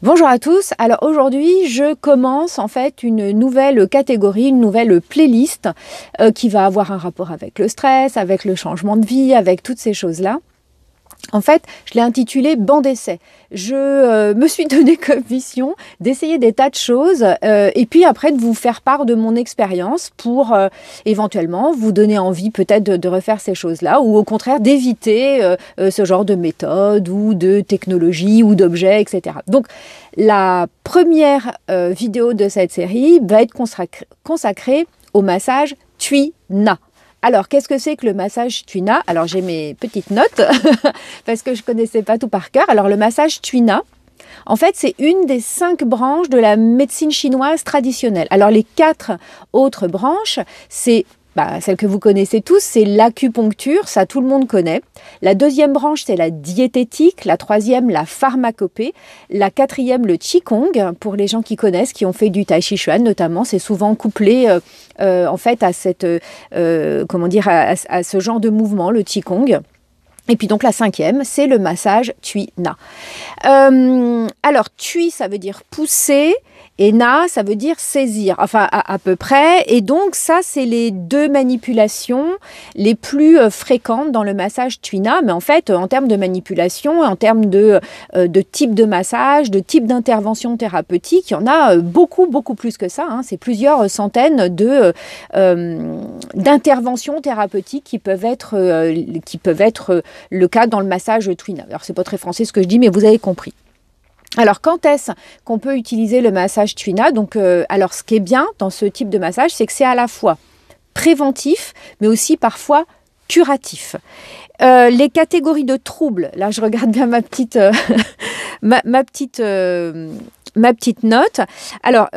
Bonjour à tous. Alors aujourd'hui, je commence en fait une nouvelle catégorie, une nouvelle playlist qui va avoir un rapport avec le stress, avec le changement de vie, avec toutes ces choses-là. En fait, je l'ai intitulée Banc d'essai. Je me suis donné comme mission d'essayer des tas de choses et puis après de vous faire part de mon expérience pour éventuellement vous donner envie peut-être de refaire ces choses-là ou au contraire d'éviter ce genre de méthode ou de technologie ou d'objets, etc. Donc, la première vidéo de cette série va être consacrée au massage Tuina. Alors, qu'est-ce que c'est que le massage Tuina? Alors, j'ai mes petites notes parce que je ne connaissais pas tout par cœur. Alors, le massage Tuina, en fait, c'est une des 5 branches de la médecine chinoise traditionnelle. Alors, les 4 autres branches, c'est celle que vous connaissez tous, c'est l'acupuncture, ça tout le monde connaît. La deuxième branche, c'est la diététique. La troisième, la pharmacopée. La quatrième, le qigong, pour les gens qui connaissent, qui ont fait du tai chi chuan notamment. C'est souvent couplé en fait à cette, à ce genre de mouvement, le qigong. Et puis donc la cinquième, c'est le massage Tuina. Alors, Tui, ça veut dire pousser. Et na, ça veut dire saisir, enfin à peu près. Et donc ça, c'est les 2 manipulations les plus fréquentes dans le massage Tuina. Mais en fait, en termes de manipulation, en termes de type de massage, de type d'intervention thérapeutique, il y en a beaucoup, beaucoup plus que ça. Hein. C'est plusieurs centaines d'interventions thérapeutiques qui peuvent être le cas dans le massage Tuina. Alors, c'est pas très français ce que je dis, mais vous avez compris. Alors, quand est-ce qu'on peut utiliser le massage Tuina? Donc, alors, ce qui est bien dans ce type de massage, c'est que c'est à la fois préventif, mais aussi parfois curatif. Les catégories de troubles, là, je regarde bien ma petite, ma petite note. Alors,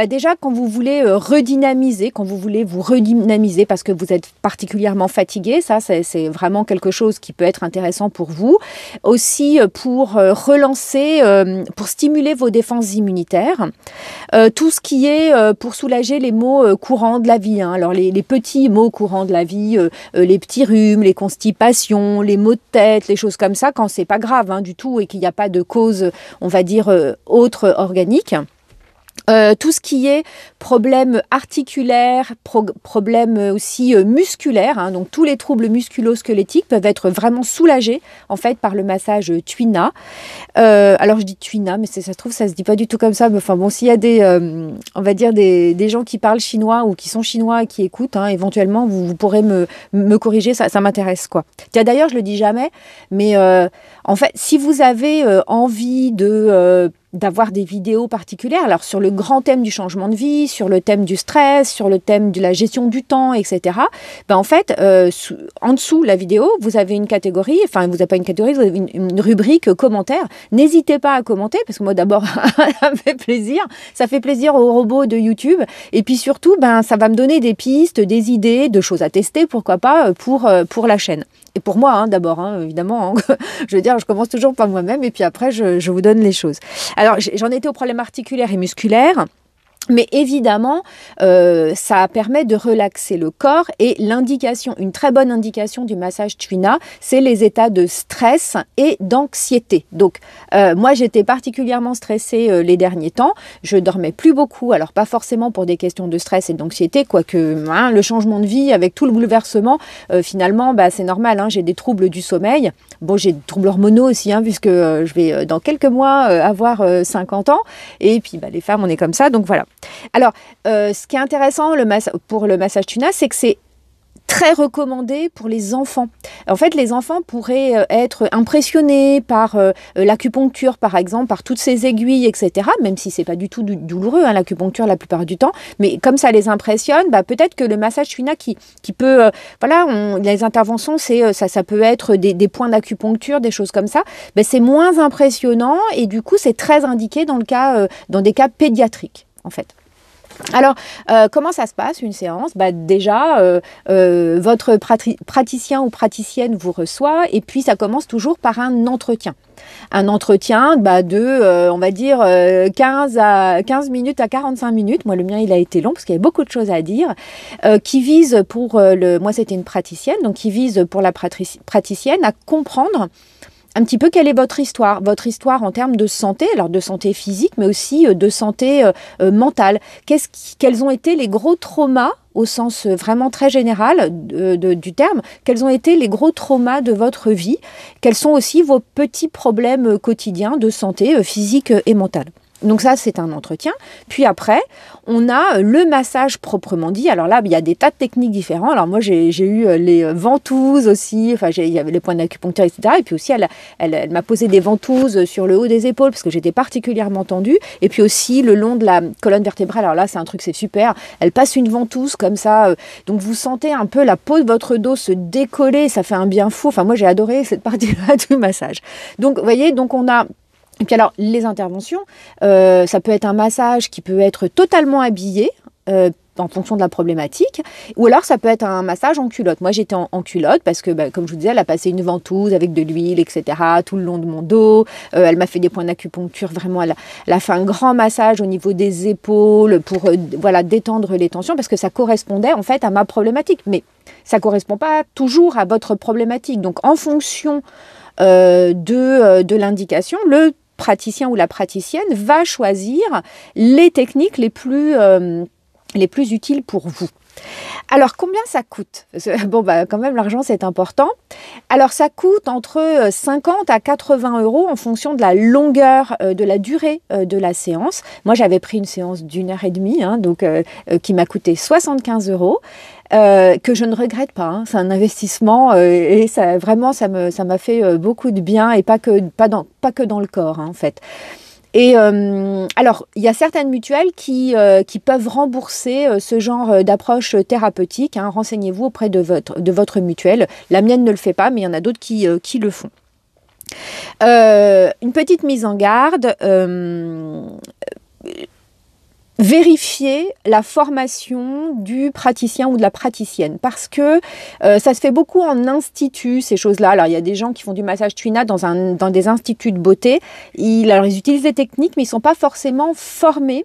déjà, quand vous voulez redynamiser, quand vous voulez vous redynamiser parce que vous êtes particulièrement fatigué, ça, c'est vraiment quelque chose qui peut être intéressant pour vous. Aussi, pour relancer, pour stimuler vos défenses immunitaires. Tout ce qui est pour soulager les maux courants de la vie. Hein. Alors, les petits maux courants de la vie, les petits rhumes, les constipations, les maux de tête, les choses comme ça, quand c'est pas grave hein, du tout et qu'il n'y a pas de cause, on va dire, autre organique. Tout ce qui est problèmes articulaires, problèmes aussi musculaires, hein, donc tous les troubles musculo-squelettiques peuvent être vraiment soulagés en fait par le massage Tuina. Alors je dis Tuina, mais ça se trouve ça se dit pas du tout comme ça. Mais enfin bon, s'il y a des, on va dire des gens qui parlent chinois ou qui sont chinois et qui écoutent, hein, éventuellement vous pourrez me corriger, ça m'intéresse quoi. Tiens d'ailleurs je le dis jamais, mais en fait si vous avez envie d'avoir des vidéos particulières, alors sur le grand thème du changement de vie, sur le thème du stress, sur le thème de la gestion du temps, etc. En fait, en dessous la vidéo, vous avez une catégorie, enfin vous n'avez pas une catégorie, vous avez une rubrique commentaires. N'hésitez pas à commenter, parce que moi d'abord, ça fait plaisir aux robots de YouTube, et puis surtout, ça va me donner des pistes, des idées, de choses à tester, pourquoi pas, pour la chaîne. Et pour moi, hein, d'abord, hein, évidemment, hein, je veux dire, je commence toujours par moi-même et puis après, je vous donne les choses. Alors, j'en étais aux problèmes articulaires et musculaires. Mais évidemment, ça permet de relaxer le corps et l'indication, une très bonne indication du massage Tuina, c'est les états de stress et d'anxiété. Donc, moi, j'étais particulièrement stressée les derniers temps. Je dormais plus beaucoup, alors pas forcément pour des questions de stress et d'anxiété, quoique hein, le changement de vie avec tout le bouleversement, finalement, c'est normal, hein, j'ai des troubles du sommeil. Bon, j'ai des troubles hormonaux aussi, hein, puisque je vais dans quelques mois avoir 50 ans. Et puis, les femmes, on est comme ça, donc voilà. Alors, ce qui est intéressant pour le massage Tuina, c'est que c'est très recommandé pour les enfants. En fait, les enfants pourraient être impressionnés par l'acupuncture, par exemple, par toutes ces aiguilles, etc., même si c'est pas du tout douloureux, hein, l'acupuncture la plupart du temps, mais comme ça les impressionne, peut-être que le massage Tuina qui peut, les interventions, ça peut être des points d'acupuncture, des choses comme ça, c'est moins impressionnant et du coup, c'est très indiqué dans des cas pédiatriques, en fait. Alors, comment ça se passe une séance? Déjà, votre praticien ou praticienne vous reçoit et puis ça commence toujours par un entretien. Un entretien on va dire, 15 minutes à 45 minutes. Moi, le mien, il a été long parce qu'il y avait beaucoup de choses à dire, qui vise moi, c'était une praticienne, donc qui vise pour la praticienne à comprendre un petit peu quelle est votre histoire en termes de santé, alors de santé physique, mais aussi de santé mentale. Quels ont été les gros traumas au sens vraiment très général du terme, quels ont été les gros traumas de votre vie, quels sont aussi vos petits problèmes quotidiens de santé physique et mentale. Donc ça, c'est un entretien. Puis après, on a le massage proprement dit. Alors là, il y a des tas de techniques différentes. Alors moi, j'ai eu les ventouses aussi. Enfin, il y avait les points d'acupuncture, etc. Et puis aussi, elle m'a posé des ventouses sur le haut des épaules parce que j'étais particulièrement tendue. Et puis aussi, le long de la colonne vertébrale. Alors là, c'est un truc, c'est super. Elle passe une ventouse comme ça. Donc vous sentez un peu la peau de votre dos se décoller. Ça fait un bien fou. Enfin, moi, j'ai adoré cette partie-là du massage. Donc, vous voyez, donc on a... Et puis alors, les interventions, ça peut être un massage qui peut être totalement habillé en fonction de la problématique, ou alors ça peut être un massage en culotte. Moi, j'étais en culotte parce que, comme je vous disais, elle a passé une ventouse avec de l'huile, etc., tout le long de mon dos. Elle m'a fait des points d'acupuncture, vraiment, elle a fait un grand massage au niveau des épaules pour voilà, détendre les tensions, parce que ça correspondait en fait à ma problématique. Mais ça ne correspond pas toujours à votre problématique. Donc, en fonction de l'indication, le praticien ou la praticienne va choisir les techniques les plus utiles pour vous. Alors, combien ça coûte? Bon, quand même, l'argent, c'est important. Alors, ça coûte entre 50 à 80 euros en fonction de la longueur, de la durée de la séance. Moi, j'avais pris une séance d'1h30, donc qui m'a coûté 75 euros. Que je ne regrette pas, hein. C'est un investissement et ça, vraiment, ça m'a fait beaucoup de bien et pas que dans le corps, hein, en fait. Et alors, il y a certaines mutuelles qui peuvent rembourser ce genre d'approche thérapeutique, hein. Renseignez-vous auprès de votre mutuelle. La mienne ne le fait pas, mais il y en a d'autres qui le font. Une petite mise en garde. Vérifier la formation du praticien ou de la praticienne parce que ça se fait beaucoup en institut, ces choses-là. Alors, il y a des gens qui font du massage tuina dans des instituts de beauté. Alors, ils utilisent des techniques, mais ils ne sont pas forcément formés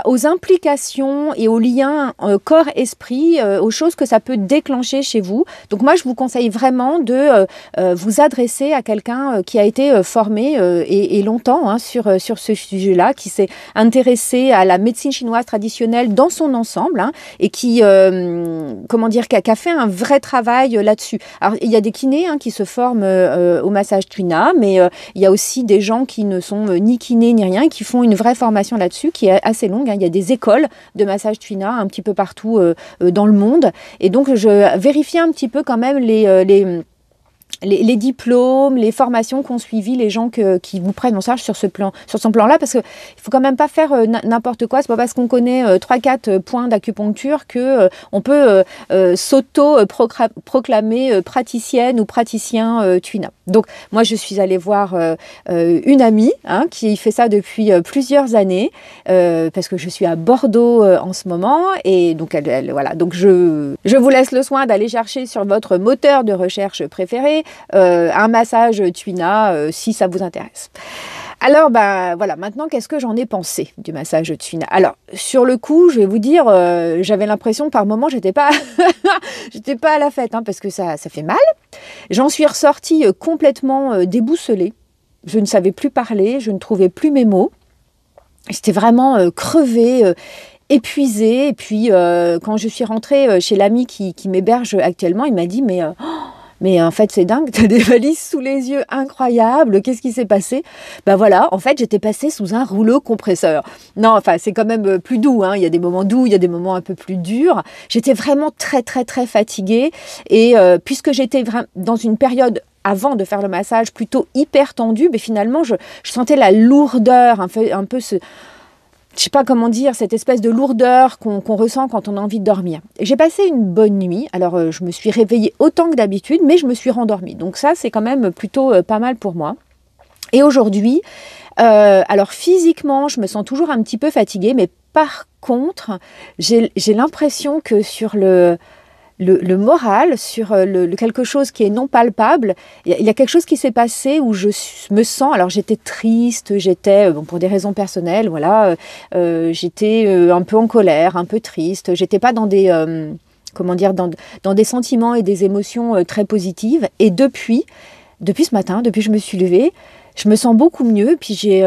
aux implications et aux liens corps-esprit, aux choses que ça peut déclencher chez vous. Donc moi, je vous conseille vraiment de vous adresser à quelqu'un qui a été formé et longtemps hein, sur ce sujet-là, qui s'est intéressé à la médecine chinoise traditionnelle dans son ensemble hein, et qui a fait un vrai travail là-dessus. Alors, il y a des kinés hein, qui se forment au massage tuina, mais il y a aussi des gens qui ne sont ni kinés ni rien, qui font une vraie formation là-dessus, qui est assez longue. Il y a des écoles de massage tuina un petit peu partout dans le monde. Et donc, je vérifie un petit peu quand même les diplômes, les formations qu'ont suivi les gens qui vous prennent en charge sur ce plan-là, parce qu'il ne faut quand même pas faire n'importe quoi. C'est pas parce qu'on connaît 3-4 points d'acupuncture qu'on peut s'auto-proclamer praticienne ou praticien tuina. Donc, moi, je suis allée voir une amie hein, qui fait ça depuis plusieurs années, parce que je suis à Bordeaux en ce moment, et donc, voilà. Donc, je vous laisse le soin d'aller chercher sur votre moteur de recherche préféré un massage tuina si ça vous intéresse. Alors, voilà, maintenant, qu'est-ce que j'en ai pensé du massage tuina? Alors, sur le coup, je vais vous dire, j'avais l'impression que par moment, j'étais pas à la fête, hein, parce que ça fait mal. J'en suis ressortie complètement déboussolée. Je ne savais plus parler, je ne trouvais plus mes mots. J'étais vraiment crevée, épuisée. Et puis, quand je suis rentrée chez l'ami qui m'héberge actuellement, il m'a dit, mais en fait, c'est dingue, tu as des valises sous les yeux incroyables, qu'est-ce qui s'est passé? Voilà, en fait, j'étais passée sous un rouleau compresseur. Non, enfin, c'est quand même plus doux, hein. Il y a des moments doux, il y a des moments un peu plus durs. J'étais vraiment très, très, très fatiguée. Et puisque j'étais dans une période avant de faire le massage plutôt hyper tendue, mais finalement, je sentais la lourdeur, un peu ce... Je ne sais pas comment dire, cette espèce de lourdeur qu'on ressent quand on a envie de dormir. J'ai passé une bonne nuit. Alors, je me suis réveillée autant que d'habitude, mais je me suis rendormie. Donc ça, c'est quand même plutôt pas mal pour moi. Et aujourd'hui, alors physiquement, je me sens toujours un petit peu fatiguée, mais par contre, j'ai l'impression que sur le moral, sur quelque chose qui est non palpable, il y a quelque chose qui s'est passé où je me sens, alors j'étais triste, j'étais, pour des raisons personnelles, voilà, j'étais un peu en colère, un peu triste, j'étais pas dans des, dans des sentiments et des émotions très positives, et depuis, depuis ce matin, depuis que je me suis levée, je me sens beaucoup mieux. Puis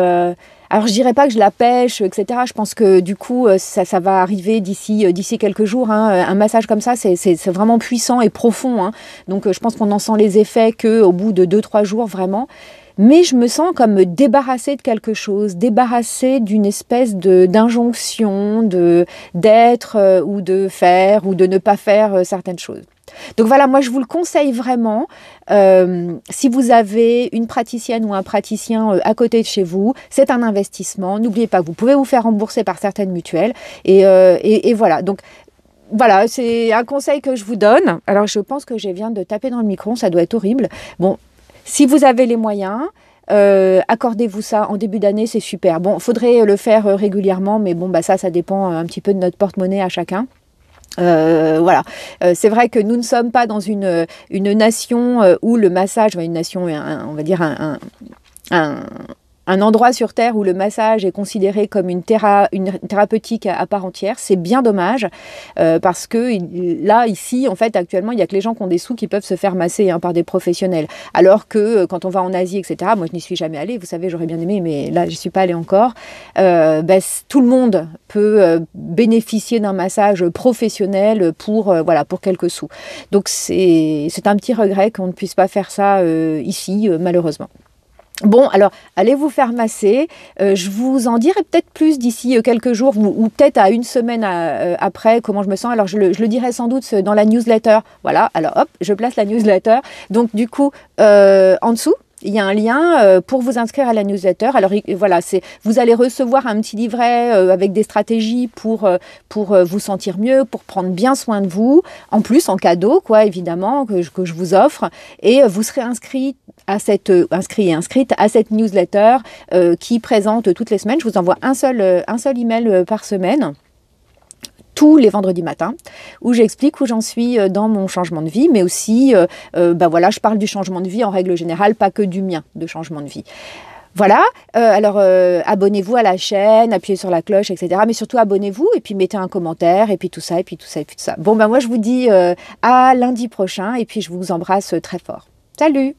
alors je dirais pas que je la pêche, etc. Je pense que du coup, ça va arriver d'ici quelques jours, hein. Un massage comme ça, c'est vraiment puissant et profond, hein. Donc je pense qu'on en sent les effets qu'au bout de 2-3 jours, vraiment. Mais je me sens comme débarrassée de quelque chose, débarrassée d'une espèce d'injonction, d'être ou de faire ou de ne pas faire certaines choses. Donc voilà, moi je vous le conseille vraiment. Si vous avez une praticienne ou un praticien à côté de chez vous, c'est un investissement. N'oubliez pas que vous pouvez vous faire rembourser par certaines mutuelles. Et voilà, donc voilà, c'est un conseil que je vous donne. Alors je pense que je viens de taper dans le micro, ça doit être horrible. Bon, si vous avez les moyens, accordez-vous ça en début d'année, c'est super. Bon, il faudrait le faire régulièrement, mais bon, bah ça dépend un petit peu de notre porte-monnaie à chacun. Voilà, c'est vrai que nous ne sommes pas dans une nation où le massage, une nation, on va dire un endroit sur Terre où le massage est considéré comme une thérapeutique à part entière. C'est bien dommage parce que là, ici, en fait, actuellement, il n'y a que les gens qui ont des sous qui peuvent se faire masser, hein, par des professionnels. Alors que quand on va en Asie, etc., moi, je n'y suis jamais allée. Vous savez, j'aurais bien aimé, mais là, je n'y suis pas allée encore. Tout le monde peut bénéficier d'un massage professionnel pour quelques sous. Donc, c'est un petit regret qu'on ne puisse pas faire ça ici, malheureusement. Bon, alors, allez vous faire masser. Je vous en dirai peut-être plus d'ici quelques jours ou peut-être à une semaine après comment je me sens. Alors, je le dirai sans doute dans la newsletter. Voilà, alors hop, je place la newsletter. Donc, du coup, en dessous, il y a un lien pour vous inscrire à la newsletter. Alors voilà, vous allez recevoir un petit livret avec des stratégies pour vous sentir mieux, pour prendre bien soin de vous. En plus, en cadeau, quoi, évidemment, que je vous offre. Et vous serez inscrit et inscrite à cette newsletter qui présente toutes les semaines. Je vous envoie un seul email par semaine, tous les vendredis matins, où j'explique où j'en suis dans mon changement de vie, mais aussi, voilà, je parle du changement de vie en règle générale, pas que du mien de changement de vie. Voilà, alors abonnez-vous à la chaîne, appuyez sur la cloche, etc. Mais surtout abonnez-vous et puis mettez un commentaire et puis tout ça, et puis tout ça, et puis tout ça. Bon, moi je vous dis à lundi prochain et puis je vous embrasse très fort. Salut!